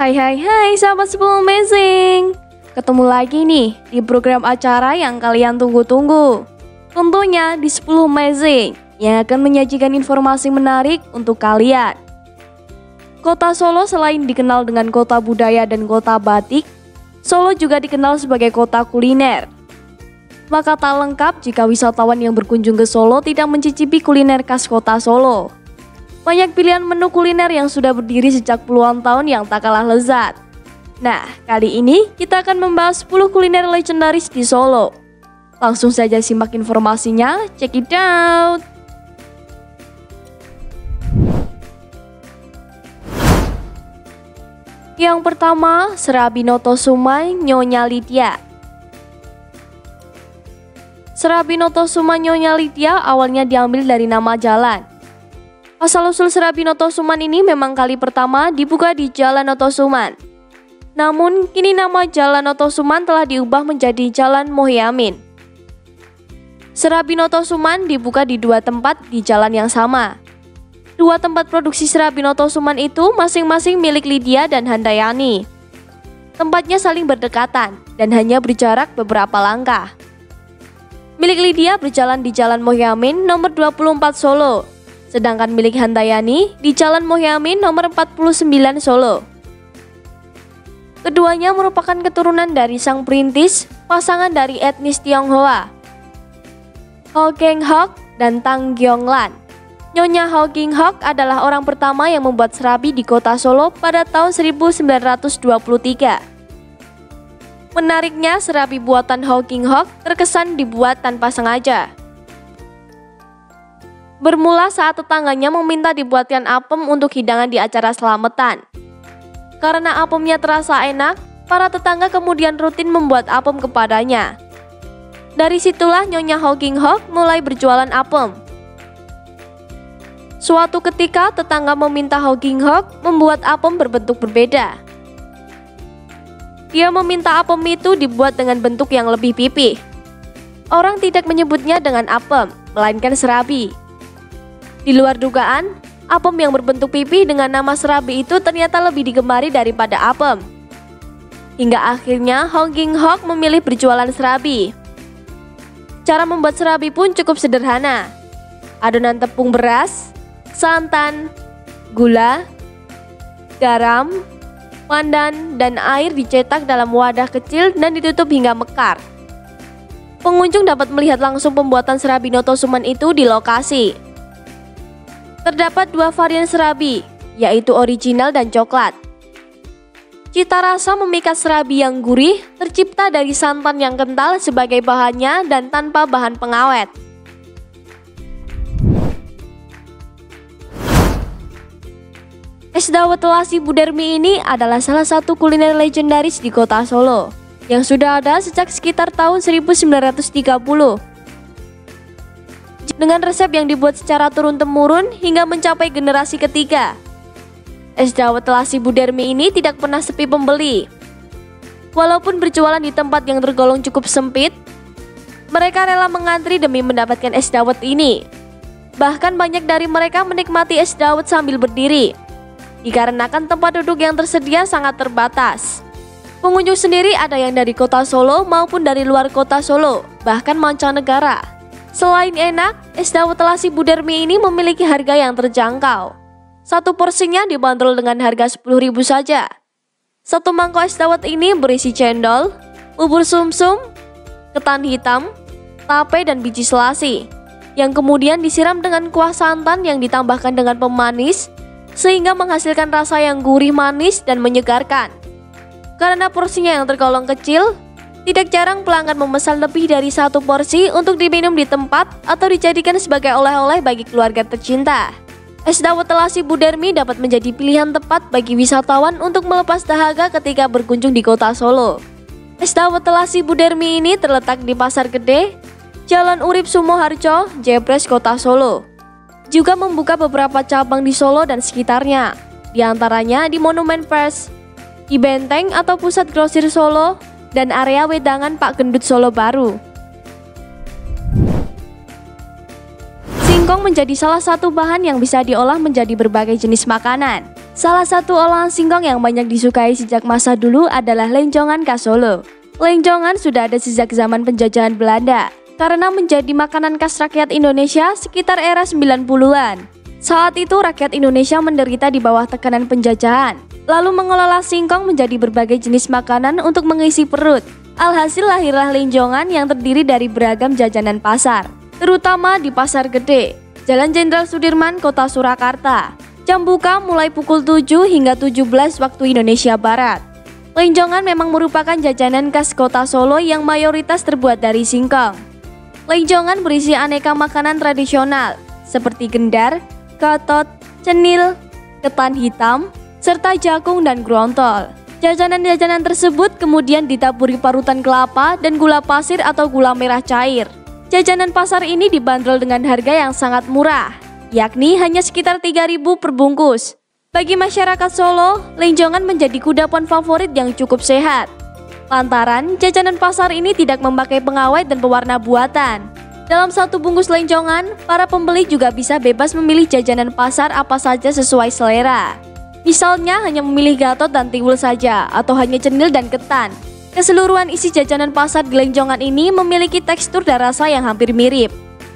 Hai sahabat 10 Amazing. Ketemu lagi nih di program acara yang kalian tunggu-tunggu. Tentunya di 10 Amazing yang akan menyajikan informasi menarik untuk kalian. Kota Solo selain dikenal dengan kota budaya dan kota batik, Solo juga dikenal sebagai kota kuliner. Maka tak lengkap jika wisatawan yang berkunjung ke Solo tidak mencicipi kuliner khas kota Solo. Banyak pilihan menu kuliner yang sudah berdiri sejak puluhan tahun yang tak kalah lezat. Nah, kali ini kita akan membahas 10 kuliner legendaris di Solo. Langsung saja simak informasinya, check it out! Yang pertama, Serabi Noto Sumai Nyonya Lydia. Serabi Noto Sumai Nyonya Lydia awalnya diambil dari nama jalan. Asal-usul Serabi Noto Suman ini memang kali pertama dibuka di Jalan Noto Suman. Namun, kini nama Jalan Noto Suman telah diubah menjadi Jalan Mohyamin. Serabi Noto Suman dibuka di dua tempat di jalan yang sama. Dua tempat produksi Serabi Noto Suman itu masing-masing milik Lydia dan Handayani. Tempatnya saling berdekatan dan hanya berjarak beberapa langkah. Milik Lydia berjalan di Jalan Mohyamin nomor 24 Solo. Sedangkan milik Handayani di Jalan Mohyamin nomor 49 Solo. Keduanya merupakan keturunan dari sang perintis, pasangan dari etnis Tionghoa, Ho Keng Hock dan Tang Gyonglan. Nyonya Ho Keng Hock adalah orang pertama yang membuat serabi di kota Solo pada tahun 1923. Menariknya, serabi buatan Ho Keng Hock terkesan dibuat tanpa sengaja. Bermula saat tetangganya meminta dibuatkan apem untuk hidangan di acara selamatan. Karena apemnya terasa enak, para tetangga kemudian rutin membuat apem kepadanya. Dari situlah Nyonya Ho Keng Hock mulai berjualan apem. Suatu ketika tetangga meminta Ho Keng Hock membuat apem berbentuk berbeda. Dia meminta apem itu dibuat dengan bentuk yang lebih pipih. Orang tidak menyebutnya dengan apem, melainkan serabi. Di luar dugaan, apem yang berbentuk pipih dengan nama serabi itu ternyata lebih digemari daripada apem. Hingga akhirnya Ho Keng Hock memilih berjualan serabi. Cara membuat serabi pun cukup sederhana. Adonan tepung beras, santan, gula, garam, pandan, dan air dicetak dalam wadah kecil dan ditutup hingga mekar. Pengunjung dapat melihat langsung pembuatan serabi Noto Suman itu di lokasi. Terdapat dua varian serabi, yaitu original dan coklat. Cita rasa memikat serabi yang gurih tercipta dari santan yang kental sebagai bahannya dan tanpa bahan pengawet. Es dawet telasi Budermi ini adalah salah satu kuliner legendaris di kota Solo, yang sudah ada sejak sekitar tahun 1930. Dengan resep yang dibuat secara turun-temurun hingga mencapai generasi ketiga. Es dawet telasi Budermi ini tidak pernah sepi pembeli. Walaupun berjualan di tempat yang tergolong cukup sempit, mereka rela mengantri demi mendapatkan es dawet ini. Bahkan banyak dari mereka menikmati es dawet sambil berdiri, dikarenakan tempat duduk yang tersedia sangat terbatas. Pengunjung sendiri ada yang dari kota Solo maupun dari luar kota Solo, bahkan mancanegara. Selain enak, es dawet telasi Budermi ini memiliki harga yang terjangkau. Satu porsinya dibanderol dengan harga 10.000 saja. Satu mangkok es dawet ini berisi cendol, bubur sumsum, ketan hitam, tape, dan biji selasi, yang kemudian disiram dengan kuah santan yang ditambahkan dengan pemanis, sehingga menghasilkan rasa yang gurih manis dan menyegarkan. Karena porsinya yang tergolong kecil, tidak jarang pelanggan memesan lebih dari satu porsi untuk diminum di tempat atau dijadikan sebagai oleh-oleh bagi keluarga tercinta. Es dawet telasi Budermi dapat menjadi pilihan tepat bagi wisatawan untuk melepas dahaga ketika berkunjung di kota Solo. Es dawet telasi Budermi ini terletak di Pasar Gede, Jalan Urip Sumoharjo, Jebres, kota Solo. Juga membuka beberapa cabang di Solo dan sekitarnya, di antaranya di Monumen Pers, di Benteng atau Pusat Grosir Solo, dan area wedangan Pak Gendut Solo Baru. Singkong menjadi salah satu bahan yang bisa diolah menjadi berbagai jenis makanan. Salah satu olahan singkong yang banyak disukai sejak masa dulu adalah lenjongan khas Solo. Lenjongan sudah ada sejak zaman penjajahan Belanda karena menjadi makanan khas rakyat Indonesia sekitar era 90-an. Saat itu rakyat Indonesia menderita di bawah tekanan penjajahan, lalu mengelola singkong menjadi berbagai jenis makanan untuk mengisi perut. Alhasil lahirlah lenjongan yang terdiri dari beragam jajanan pasar, terutama di Pasar Gede, Jalan Jenderal Sudirman, Kota Surakarta. Jam buka mulai pukul 7 hingga 17 waktu Indonesia Barat. Lenjongan memang merupakan jajanan khas Kota Solo yang mayoritas terbuat dari singkong. Lenjongan berisi aneka makanan tradisional seperti gendar, gatot, cenil, ketan hitam, serta jagung dan grontol. Jajanan-jajanan tersebut kemudian ditaburi parutan kelapa dan gula pasir atau gula merah cair. Jajanan pasar ini dibanderol dengan harga yang sangat murah, yakni hanya sekitar 3.000 per bungkus. Bagi masyarakat Solo, lenjongan menjadi kudapan favorit yang cukup sehat. Lantaran jajanan pasar ini tidak memakai pengawet dan pewarna buatan. Dalam satu bungkus lenjongan, para pembeli juga bisa bebas memilih jajanan pasar apa saja sesuai selera. Misalnya hanya memilih gatot dan tiwul saja, atau hanya cenil dan ketan. Keseluruhan isi jajanan pasar di lenjongan ini memiliki tekstur dan rasa yang hampir mirip,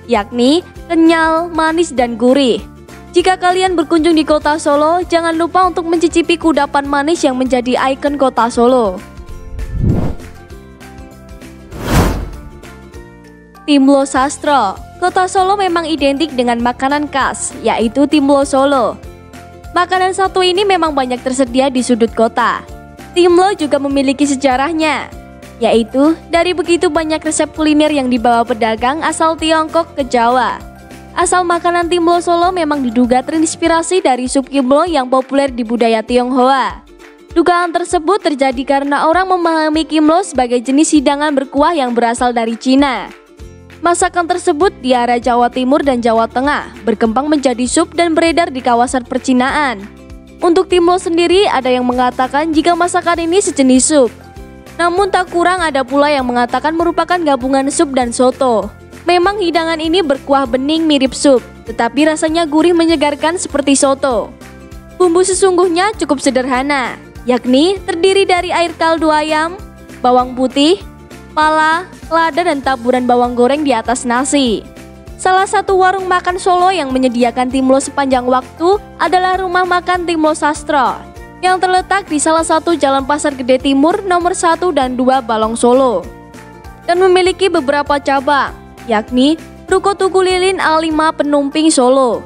yakni kenyal, manis, dan gurih. Jika kalian berkunjung di Kota Solo, jangan lupa untuk mencicipi kudapan manis yang menjadi ikon Kota Solo. Timlo Sastro. Kota Solo memang identik dengan makanan khas, yaitu Timlo Solo. Makanan satu ini memang banyak tersedia di sudut kota. Timlo juga memiliki sejarahnya, yaitu dari begitu banyak resep kuliner yang dibawa pedagang asal Tiongkok ke Jawa. Asal makanan Timlo Solo memang diduga terinspirasi dari sup kimlo yang populer di budaya Tionghoa. Dugaan tersebut terjadi karena orang memahami kimlo sebagai jenis hidangan berkuah yang berasal dari Cina. Masakan tersebut di area Jawa Timur dan Jawa Tengah berkembang menjadi sup dan beredar di kawasan percinaan. Untuk Timlo sendiri ada yang mengatakan jika masakan ini sejenis sup. Namun tak kurang ada pula yang mengatakan merupakan gabungan sup dan soto. Memang hidangan ini berkuah bening mirip sup, tetapi rasanya gurih menyegarkan seperti soto. Bumbu sesungguhnya cukup sederhana, yakni terdiri dari air kaldu ayam, bawang putih, pala, lada, dan taburan bawang goreng di atas nasi. Salah satu warung makan Solo yang menyediakan Timlo sepanjang waktu adalah Rumah Makan Timlo Sastro yang terletak di salah satu Jalan Pasar Gede Timur nomor 1 dan 2 Balong Solo dan memiliki beberapa cabang, yakni Ruko Tugu Lilin A5 Penumping Solo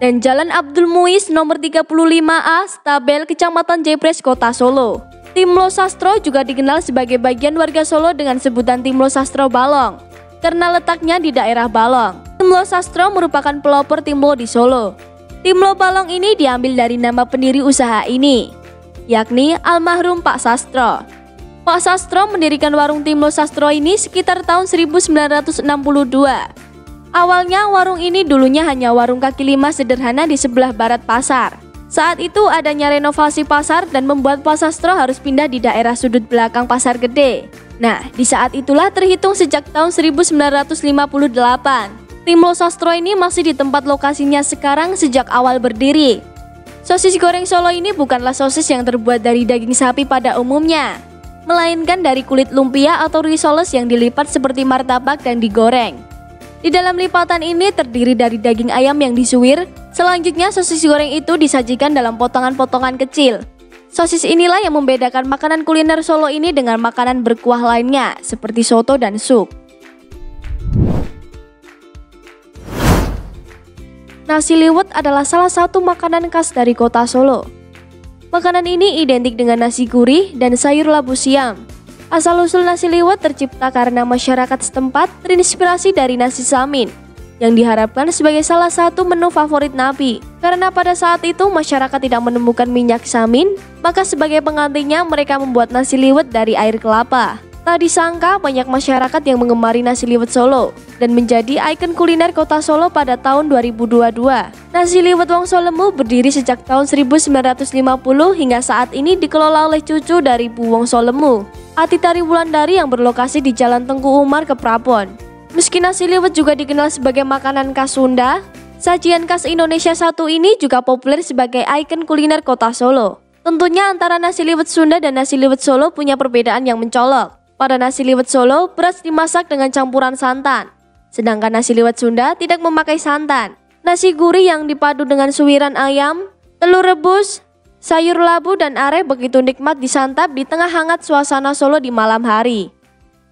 dan Jalan Abdul Muiz nomor 35A Stabel Kecamatan Jepres Kota Solo. Timlo Sastro juga dikenal sebagai bagian warga Solo dengan sebutan Timlo Sastro Balong karena letaknya di daerah Balong. Timlo Sastro merupakan pelopor Timlo di Solo. Timlo Balong ini diambil dari nama pendiri usaha ini, yakni almarhum Pak Sastro. Pak Sastro mendirikan warung Timlo Sastro ini sekitar tahun 1962. Awalnya warung ini dulunya hanya warung kaki lima sederhana di sebelah barat pasar. Saat itu adanya renovasi pasar dan membuat Pak Sastro harus pindah di daerah sudut belakang Pasar Gede. Nah, di saat itulah terhitung sejak tahun 1958. Timlo Sastro ini masih di tempat lokasinya sekarang sejak awal berdiri. Sosis goreng Solo ini bukanlah sosis yang terbuat dari daging sapi pada umumnya, melainkan dari kulit lumpia atau risoles yang dilipat seperti martabak dan digoreng. Di dalam lipatan ini terdiri dari daging ayam yang disuwir. Selanjutnya sosis goreng itu disajikan dalam potongan-potongan kecil. Sosis inilah yang membedakan makanan kuliner Solo ini dengan makanan berkuah lainnya seperti soto dan sup. Nasi liwet adalah salah satu makanan khas dari kota Solo. Makanan ini identik dengan nasi gurih dan sayur labu siam. Asal-usul nasi liwet tercipta karena masyarakat setempat terinspirasi dari nasi samin yang diharapkan sebagai salah satu menu favorit Nabi. Karena pada saat itu masyarakat tidak menemukan minyak samin, maka sebagai penggantinya mereka membuat nasi liwet dari air kelapa. Tak disangka banyak masyarakat yang mengemari nasi liwet Solo dan menjadi ikon kuliner kota Solo pada tahun 2022. Nasi liwet Wong Solemu berdiri sejak tahun 1950 hingga saat ini dikelola oleh cucu dari Bu Wong Solemu, Atitari Wulandari yang berlokasi di Jalan Tengku Umar, Keprabon. Meski nasi liwet juga dikenal sebagai makanan khas Sunda, Sajian khas Indonesia satu ini juga populer sebagai ikon kuliner kota Solo. Tentunya antara nasi liwet Sunda dan nasi liwet Solo punya perbedaan yang mencolok. Pada nasi liwet Solo, beras dimasak dengan campuran santan. Sedangkan nasi liwet Sunda tidak memakai santan. Nasi gurih yang dipadu dengan suwiran ayam, telur rebus, sayur labu dan are begitu nikmat disantap di tengah hangat suasana Solo di malam hari.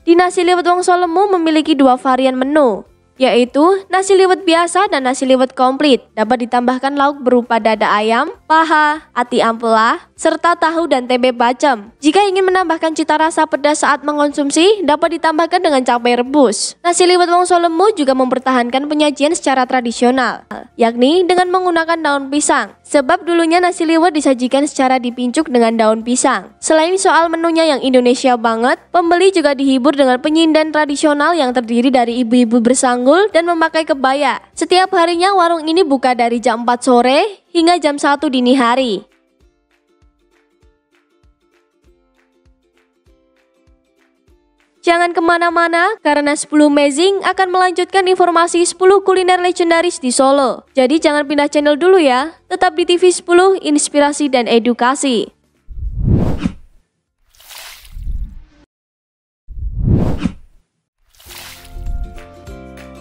Di nasi liwet Wongsolemu memiliki dua varian menu, yaitu nasi liwet biasa dan nasi liwet komplit. Dapat ditambahkan lauk berupa dada ayam, paha, ati ampela, serta tahu dan tempe bacem. Jika ingin menambahkan cita rasa pedas saat mengkonsumsi, dapat ditambahkan dengan cabai rebus. Nasi liwet Wongsolemu juga mempertahankan penyajian secara tradisional, yakni dengan menggunakan daun pisang. Sebab dulunya nasi liwet disajikan secara dipincuk dengan daun pisang. Selain soal menunya yang Indonesia banget, pembeli juga dihibur dengan penyindan tradisional yang terdiri dari ibu-ibu bersanggul dan memakai kebaya. Setiap harinya warung ini buka dari jam 4 sore hingga jam 1 dini hari. Jangan kemana-mana, karena 10 Amazing akan melanjutkan informasi 10 kuliner legendaris di Solo. Jadi jangan pindah channel dulu ya, tetap di TV 10, inspirasi dan edukasi.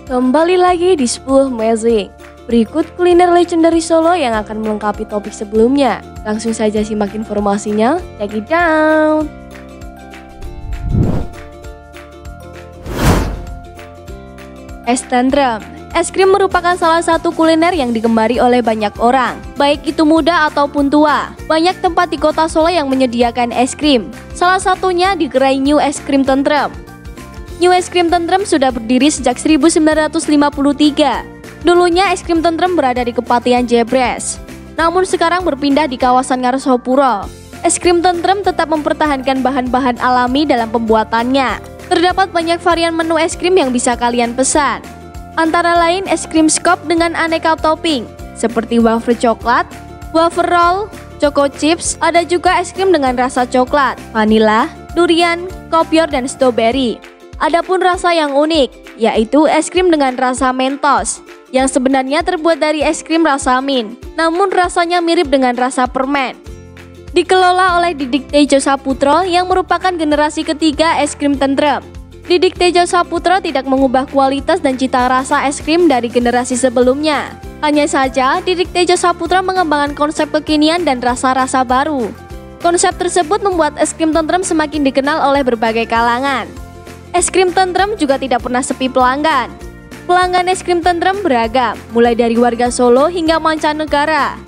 Kembali lagi di 10 Amazing. Berikut kuliner legendaris Solo yang akan melengkapi topik sebelumnya. Langsung saja simak informasinya, check it out. Es tentrem. Es krim merupakan salah satu kuliner yang digemari oleh banyak orang, baik itu muda ataupun tua. Banyak tempat di kota Solo yang menyediakan es krim. Salah satunya di gerai New Es Krim Tentrem. New Es Krim Tentrem sudah berdiri sejak 1953. Dulunya es krim tentrem berada di Kepatihan Jebres, namun sekarang berpindah di kawasan Ngarsopuro. Es krim tentrem tetap mempertahankan bahan-bahan alami dalam pembuatannya. Terdapat banyak varian menu es krim yang bisa kalian pesan. Antara lain es krim scoop dengan aneka topping seperti wafer coklat, wafer roll, choco chips, ada juga es krim dengan rasa coklat, vanila, durian, kopior dan strawberry. Adapun rasa yang unik, yaitu es krim dengan rasa mentos, yang sebenarnya terbuat dari es krim rasa mint, namun rasanya mirip dengan rasa permen. Dikelola oleh Didik Tejo Saputro yang merupakan generasi ketiga es krim tentrem. Didik Tejo Saputro tidak mengubah kualitas dan cita rasa es krim dari generasi sebelumnya. Hanya saja, Didik Tejo Saputro mengembangkan konsep kekinian dan rasa-rasa baru. Konsep tersebut membuat es krim tentrem semakin dikenal oleh berbagai kalangan. Es krim tentrem juga tidak pernah sepi pelanggan. Pelanggan es krim tentrem beragam, mulai dari warga Solo hingga mancanegara.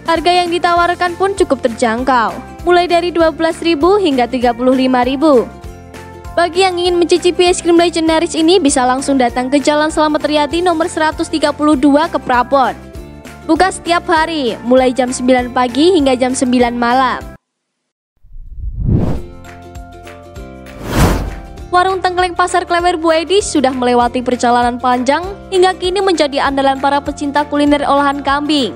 Harga yang ditawarkan pun cukup terjangkau, mulai dari 12.000 hingga 35.000. Bagi yang ingin mencicipi es krim legendaris ini bisa langsung datang ke Jalan Slamet Riyadi nomor 132 ke Prapon. Buka setiap hari, mulai jam 9 pagi hingga jam 9 malam. Warung tengkleng Pasar Klewer Bu Edi sudah melewati perjalanan panjang hingga kini menjadi andalan para pecinta kuliner olahan kambing.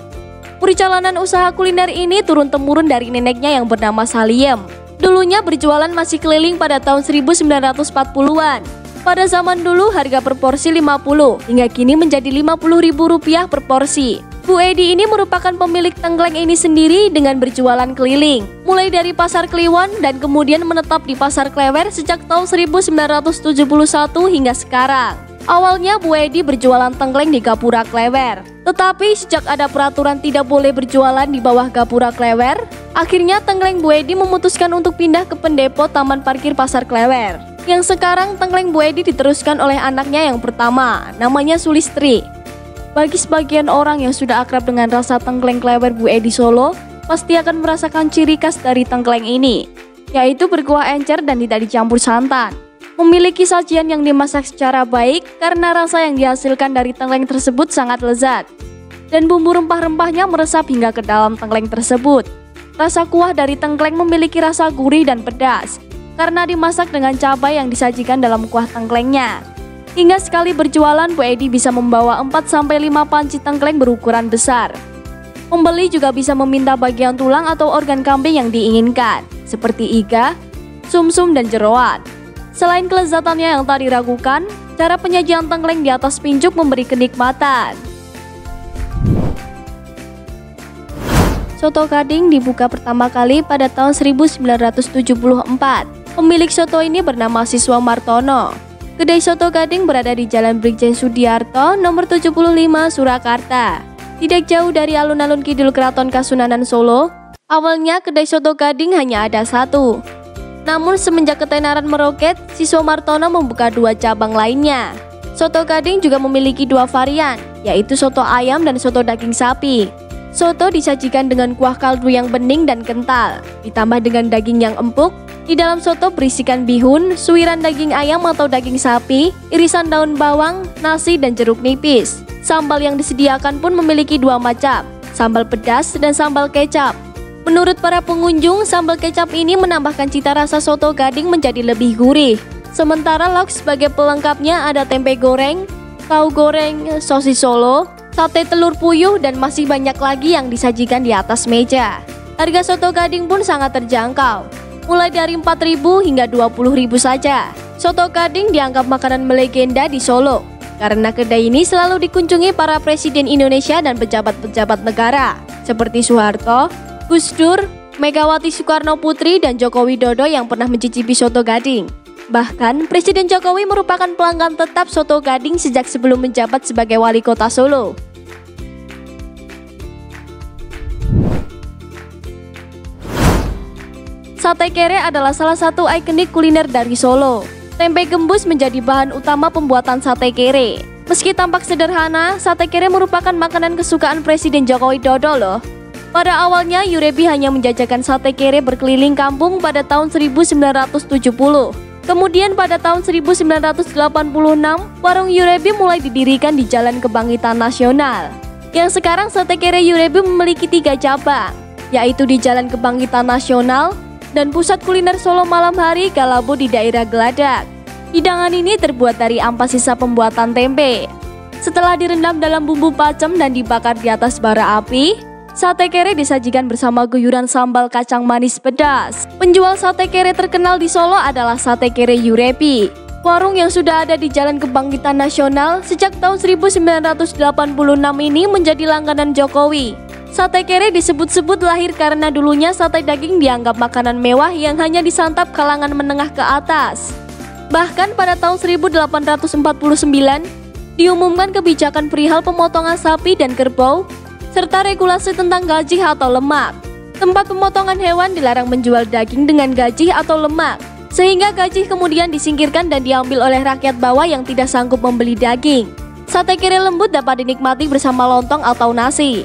Perjalanan usaha kuliner ini turun-temurun dari neneknya yang bernama Saliem. Dulunya berjualan masih keliling pada tahun 1940-an. Pada zaman dulu harga per porsi 50, hingga kini menjadi Rp50.000 per porsi. Bu Edi ini merupakan pemilik tengkleng ini sendiri dengan berjualan keliling, mulai dari Pasar Kliwon dan kemudian menetap di Pasar Klewer sejak tahun 1971 hingga sekarang. Awalnya Bu Edi berjualan tengkleng di Gapura Klewer, tetapi sejak ada peraturan tidak boleh berjualan di bawah Gapura Klewer, akhirnya tengkleng Bu Edi memutuskan untuk pindah ke pendepo Taman Parkir Pasar Klewer. Yang sekarang tengkleng Bu Edi diteruskan oleh anaknya yang pertama, namanya Sulistri. Bagi sebagian orang yang sudah akrab dengan rasa tengkleng Klewer Bu Edi Solo, pasti akan merasakan ciri khas dari tengkleng ini, yaitu berkuah encer dan tidak dicampur santan. Memiliki sajian yang dimasak secara baik karena rasa yang dihasilkan dari tengkleng tersebut sangat lezat. Dan bumbu rempah-rempahnya meresap hingga ke dalam tengkleng tersebut. Rasa kuah dari tengkleng memiliki rasa gurih dan pedas karena dimasak dengan cabai yang disajikan dalam kuah tengklengnya. Hingga sekali berjualan, Bu Edi bisa membawa 4-5 panci tengkleng berukuran besar. Pembeli juga bisa meminta bagian tulang atau organ kambing yang diinginkan, seperti iga, sumsum, dan jeroan. Selain kelezatannya yang tak diragukan, cara penyajian tengkleng di atas pincuk memberi kenikmatan. Soto Gading dibuka pertama kali pada tahun 1974. Pemilik soto ini bernama Siswa Martono. Kedai Soto Gading berada di Jalan Brigjen Sudiarto, nomor 75, Surakarta. Tidak jauh dari alun-alun kidul Keraton Kasunanan Solo. Awalnya kedai Soto Gading hanya ada satu. Namun semenjak ketenaran meroket, Siswa Martono membuka 2 cabang lainnya. Soto Gading juga memiliki 2 varian, yaitu soto ayam dan soto daging sapi. Soto disajikan dengan kuah kaldu yang bening dan kental, ditambah dengan daging yang empuk. Di dalam soto berisikan bihun, suiran daging ayam atau daging sapi, irisan daun bawang, nasi, dan jeruk nipis. Sambal yang disediakan pun memiliki 2 macam, sambal pedas dan sambal kecap. Menurut para pengunjung, sambal kecap ini menambahkan cita rasa Soto Gading menjadi lebih gurih. Sementara lauk sebagai pelengkapnya ada tempe goreng, tahu goreng, sosis Solo, sate telur puyuh, dan masih banyak lagi yang disajikan di atas meja. Harga Soto Gading pun sangat terjangkau, mulai dari 4.000 hingga 20.000 saja. Soto Gading dianggap makanan melegenda di Solo, karena kedai ini selalu dikunjungi para presiden Indonesia dan pejabat-pejabat negara, seperti Soeharto, Gus Dur, Megawati Soekarno Putri, dan Joko Widodo yang pernah mencicipi Soto Gading. Bahkan, Presiden Jokowi merupakan pelanggan tetap Soto Gading sejak sebelum menjabat sebagai wali kota Solo. Sate kere adalah salah satu ikonik kuliner dari Solo. Tempe gembus menjadi bahan utama pembuatan sate kere. Meski tampak sederhana, sate kere merupakan makanan kesukaan Presiden Joko Widodo loh. Pada awalnya, Yurebi hanya menjajakan sate kere berkeliling kampung pada tahun 1970. Kemudian pada tahun 1986, warung Yurebi mulai didirikan di Jalan Kebangkitan Nasional. Yang sekarang sate kere Yurebi memiliki 3 cabang, yaitu di Jalan Kebangkitan Nasional dan pusat kuliner Solo malam hari Galabo di daerah Geladak. Hidangan ini terbuat dari ampas sisa pembuatan tempe. Setelah direndam dalam bumbu pacem dan dibakar di atas bara api, sate kere disajikan bersama guyuran sambal kacang manis pedas. Penjual sate kere terkenal di Solo adalah Sate Kere Yurebi. Warung yang sudah ada di Jalan Kebangkitan Nasional sejak tahun 1986 ini menjadi langganan Jokowi. Sate kere disebut-sebut lahir karena dulunya sate daging dianggap makanan mewah yang hanya disantap kalangan menengah ke atas. Bahkan pada tahun 1849, diumumkan kebijakan perihal pemotongan sapi dan kerbau, serta regulasi tentang gaji atau lemak. Tempat pemotongan hewan dilarang menjual daging dengan gaji atau lemak, sehingga gaji kemudian disingkirkan dan diambil oleh rakyat bawah yang tidak sanggup membeli daging. Sate kere lembut dapat dinikmati bersama lontong atau nasi.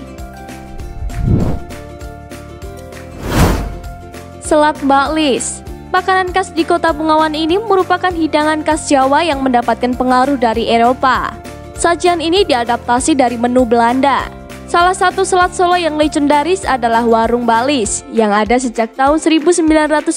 Selat Mbak Lis. Makanan khas di kota Bengawan ini merupakan hidangan khas Jawa yang mendapatkan pengaruh dari Eropa. Sajian ini diadaptasi dari menu Belanda. Salah satu selat Solo yang legendaris adalah Warung Mbak Lis yang ada sejak tahun 1987.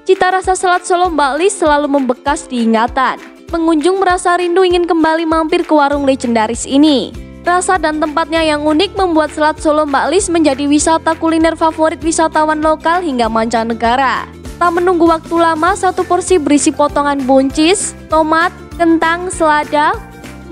Cita rasa selat Solo Mbak Lis selalu membekas di ingatan. Pengunjung merasa rindu ingin kembali mampir ke warung legendaris ini. Rasa dan tempatnya yang unik membuat selat Solo Mbak Lis menjadi wisata kuliner favorit wisatawan lokal hingga mancanegara. Tak menunggu waktu lama, satu porsi berisi potongan buncis, tomat, kentang, selada,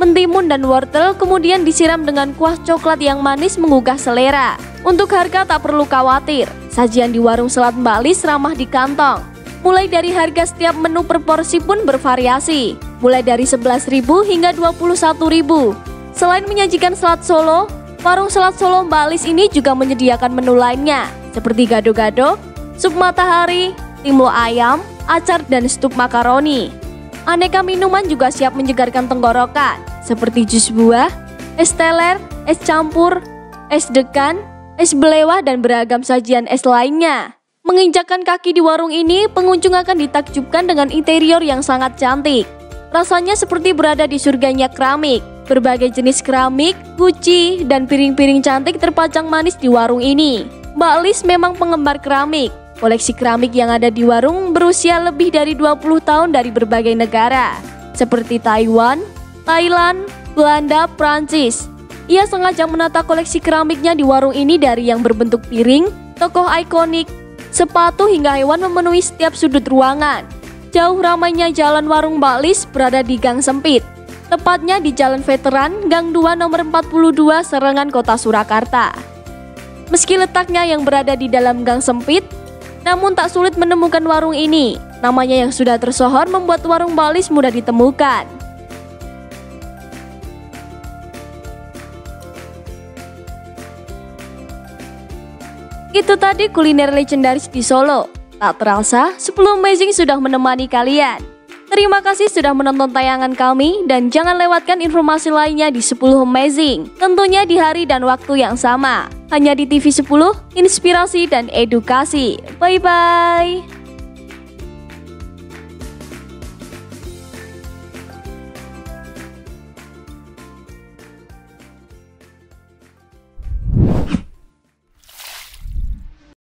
mentimun, dan wortel, kemudian disiram dengan kuah coklat yang manis menggugah selera. Untuk harga tak perlu khawatir, sajian di warung selat Mbak Lis ramah di kantong. Mulai dari harga setiap menu per porsi pun bervariasi, mulai dari 11.000 hingga 21.000. Selain menyajikan selat Solo, warung selat Solo Mbak Lis ini juga menyediakan menu lainnya, seperti gado-gado, sup matahari, timlo ayam, acar, dan stup makaroni. Aneka minuman juga siap menyegarkan tenggorokan, seperti jus buah, es teler, es campur, es degan, es belewah, dan beragam sajian es lainnya. Menginjakkan kaki di warung ini, pengunjung akan ditakjubkan dengan interior yang sangat cantik. Rasanya seperti berada di surganya keramik. Berbagai jenis keramik, guci, dan piring-piring cantik terpajang manis di warung ini. Mbak Lis memang penggemar keramik. Koleksi keramik yang ada di warung berusia lebih dari 20 tahun dari berbagai negara, seperti Taiwan, Thailand, Belanda, Prancis. Ia sengaja menata koleksi keramiknya di warung ini dari yang berbentuk piring, tokoh ikonik, sepatu, hingga hewan memenuhi setiap sudut ruangan. Jauh ramainya jalan warung Mbak Lis berada di gang sempit, tepatnya di Jalan Veteran, Gang 2 nomor 42, Serengan, Kota Surakarta. Meski letaknya yang berada di dalam gang sempit, namun tak sulit menemukan warung ini. Namanya yang sudah tersohor membuat warung Balis mudah ditemukan. Itu tadi kuliner legendaris di Solo. Tak terasa, 10 Amazing sudah menemani kalian. Terima kasih sudah menonton tayangan kami dan jangan lewatkan informasi lainnya di 10 Amazing. Tentunya di hari dan waktu yang sama. Hanya di TV 10, inspirasi dan edukasi. Bye-bye.